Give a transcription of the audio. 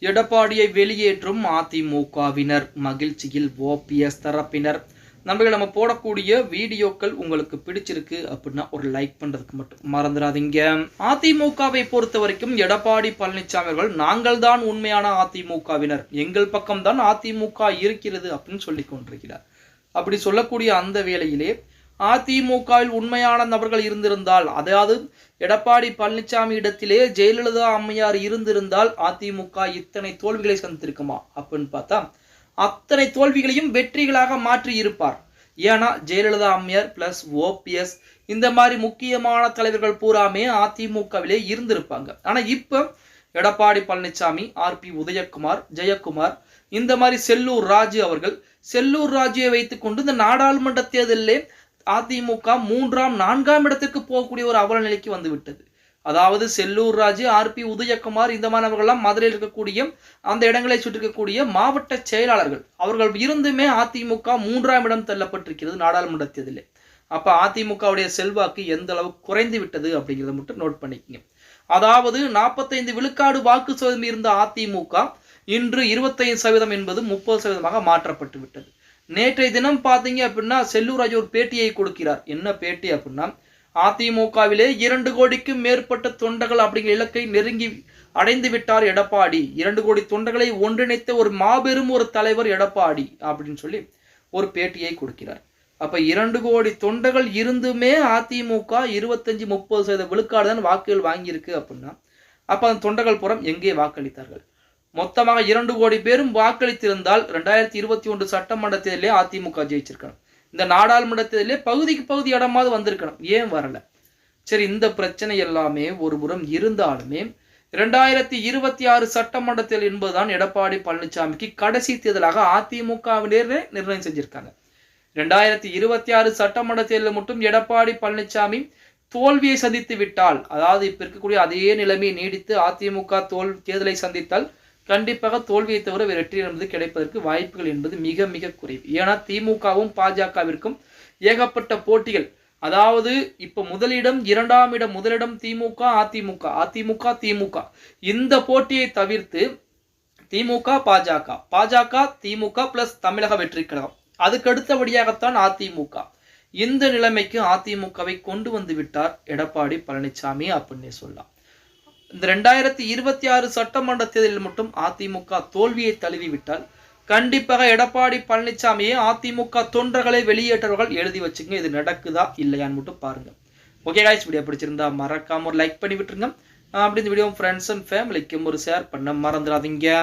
எடப்பாடியை வெளியேற்றும் அதிமுகவினர் மகிழ்ச்சியில் ஓபிஎஸ் தரப்பினர். நண்பர்கள், நம்ம போடக்கூடிய வீடியோக்கள் உங்களுக்கு பிடிச்சிருக்கு அப்படின்னா ஒரு லைக் பண்றதுக்கு மட்டும் மறந்துடாதீங்க. அதிமுகவை பொறுத்த வரைக்கும் எடப்பாடி பழனிசாமி அவர்கள் நாங்கள் தான் உண்மையான அதிமுகவினர், எங்கள் பக்கம்தான் அதிமுக இருக்கிறது அப்படின்னு சொல்லி கொண்டிருக்கிறார். அப்படி சொல்லக்கூடிய அந்த வேளையிலே அதிமுகவில் உண்மையான நபர்கள் இருந்திருந்தால், அதாவது எடப்பாடி பழனிசாமி இடத்திலே ஜெயலலிதா அம்மையார் இருந்திருந்தால் அதிமுக இத்தனை தோல்விகளை சந்தித்திருக்குமா அப்படின்னு பார்த்தா அத்தனை தோல்விகளையும் வெற்றிகளாக மாற்றி இருப்பார். ஏன்னா ஜெயலலிதா அம்மையார் பிளஸ் ஓபிஎஸ் இந்த மாதிரி முக்கியமான தலைவர்கள் பூராமே அதிமுகவிலே இருந்திருப்பாங்க. ஆனா இப்ப எடப்பாடி பழனிசாமி, ஆர்பி உதயகுமார், ஜெயக்குமார், இந்த மாதிரி செல்லூர் ராஜு அவர்கள், செல்லூர் ராஜுவை வைத்துக் கொண்டு இந்த நாடாளுமன்ற தேர்தலிலே அதிமுக 3ஆம் 4ஆம் இடத்திற்கு போகக்கூடிய ஒரு அவல நிலைக்கு வந்து விட்டது. அதாவது செல்லூர் ராஜு, ஆர்பி உதயகுமார் இந்த மாணவர்கள்லாம் மதுரையில் இருக்கக்கூடிய அந்த இடங்களை சுற்றிருக்கக்கூடிய மாவட்ட செயலாளர்கள், அவர்கள் இருந்துமே அதிமுக 3ஆம் இடம் தள்ளப்பட்டிருக்கிறது நாடாளுமன்ற தேர்தலில். அப்ப அதிமுகவுடைய செல்வாக்கு எந்த அளவு குறைந்து விட்டது அப்படிங்கிறத மட்டும் நோட் பண்ணிக்கங்க. அதாவது 45 விழுக்காடு வாக்கு சதவீதம் இருந்த அதிமுக இன்று 25% என்பது 30% மாற்றப்பட்டு விட்டது. நேற்றைய தினம் பார்த்தீங்க அப்படின்னா செல்லூர் ராஜு ஒரு பேட்டியை கொடுக்கிறார். என்ன பேட்டி அப்படின்னா, அதிமுகவிலே 2 கோடிக்கும் மேற்பட்ட தொண்டர்கள் அப்படிங்கிற இலக்கை நெருங்கி அடைந்து விட்டார் எடப்பாடி. 2 கோடி தொண்டர்களை ஒன்றிணைத்த ஒரு மாபெரும் ஒரு தலைவர் எடப்பாடி அப்படின்னு சொல்லி ஒரு பேட்டியை கொடுக்கிறார். அப்ப 2 கோடி தொண்டர்கள் இருந்துமே அதிமுக 25-30% விழுக்காடு தான் வாக்குகள் வாங்கியிருக்கு அப்படின்னா, அப்ப அந்த தொண்டர்கள் புறம் எங்கே வாக்களித்தார்கள்? மொத்தமாக 2 கோடி பேரும் வாக்களித்திருந்தால் 2021 சட்டமன்ற தேர்தலே அதிமுக ஜெயிச்சிருக்கணும். இந்த நாடாளுமன்ற தேர்தலே பகுதிக்கு பகுதி இடமாவது வந்திருக்கணும். ஏன் வரல? சரி, இந்த பிரச்சனை எல்லாமே ஒரு புறம் இருந்தாலுமே 2026 சட்டமன்ற தேர்தல் என்பதுதான் எடப்பாடி பழனிசாமிக்கு கடைசி தேர்தலாக அதிமுகவினரே நிர்ணயம் செஞ்சிருக்காங்க. 2026 சட்டமன்ற தேர்தலில் மட்டும் எடப்பாடி பழனிசாமி தோல்வியை சந்தித்து விட்டால், அதாவது இப்ப இருக்கக்கூடிய அதே நிலைமையை நீடித்து அதிமுக தேர்தலை சந்தித்தால் கண்டிப்பாக தோல்வியை தவிர வெற்றி என்பது கிடைப்பதற்கு வாய்ப்புகள் என்பது மிக மிக குறைவு. ஏன்னா திமுகவும் பாஜகவிற்கும் ஏகப்பட்ட போட்டிகள். அதாவது இப்ப முதலிடம், 2ஆம் இடம், முதலிடம் திமுக, அதிமுக, அதிமுக, திமுக. இந்த போட்டியை தவிர்த்து திமுக, பாஜக, பாஜக, திமுக பிளஸ் தமிழக வெற்றி கழகம், அதுக்கு அடுத்தபடியாகத்தான் அதிமுக. இந்த நிலைமைக்கு அதிமுகவை கொண்டு வந்து விட்டார் எடப்பாடி பழனிசாமி அப்படின்னு சொல்லலாம். இந்த 2026 சட்டமன்ற தேர்தலில் மட்டும் அதிமுக தோல்வியை தழுவி விட்டால் கண்டிப்பாக எடப்பாடி பழனிசாமியை அதிமுக தொண்டர்களை வெளியேற்றவர்கள் எழுதி வச்சுங்க. இது நடக்குதா இல்லையான்னு மட்டும் பாருங்க. ஓகே गाइस, வீடியோ பிடிச்சிருந்தா மறக்காம ஒரு லைக் பண்ணி விட்டுருங்க. அப்படி இந்த வீடியோ ஃப்ரெண்ட்ஸ் அண்ட் ஃபேமிலிக்கும் ஒரு ஷேர் பண்ண மறந்துடாதீங்க.